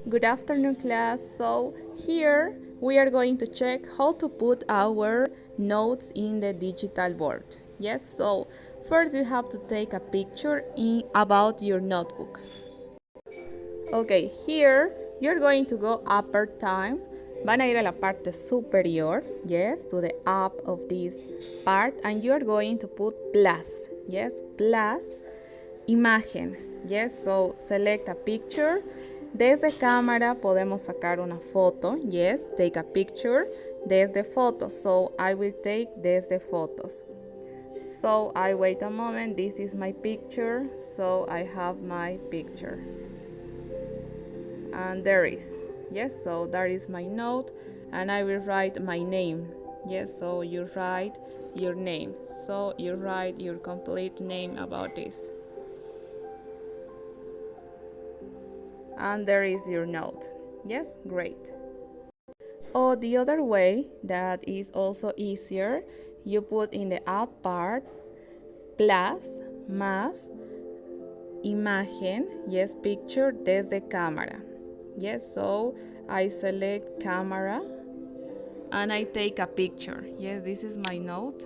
Good afternoon, class. So here we are going to check how to put our notes in the digital board. Yes, so first you have to take a picture about your notebook. Okay, here you're going to go upper time. Van a ir a la parte superior, yes, to the up of this part, and you're going to put plus, yes, plus imagen, yes, so select a picture. Desde cámara podemos sacar una foto, yes, take a picture. Desde fotos, so I will take desde fotos. So I wait a moment, this is my picture, so I have my picture. And there is, yes, so that is my note, and I will write my name. Yes, so you write your name, so you write your complete name about this. And there is your note. Yes, great. Or the other way that is also easier, you put in the up part plus más imagen, yes, picture desde cámara. Yes, so I select camera and I take a picture. Yes, this is my note.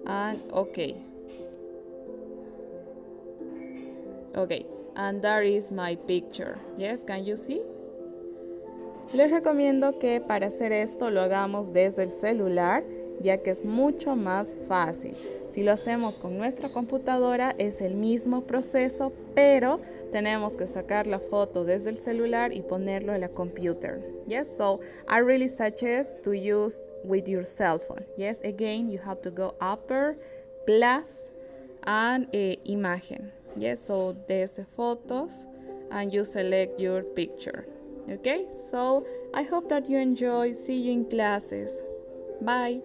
And okay, and there is my picture. Yes, can you see? Les recomiendo que para hacer esto lo hagamos desde el celular, ya que es mucho más fácil. Si lo hacemos con nuestra computadora es el mismo proceso, pero tenemos que sacar la foto desde el celular y ponerlo en la computer. Yes, so I really suggest to use with your cell phone. Yes, again, you have to go upper, plus, and imagen. Yes, so desde fotos, and you select your picture. Okay, so I hope that you enjoy. See you in classes. Bye.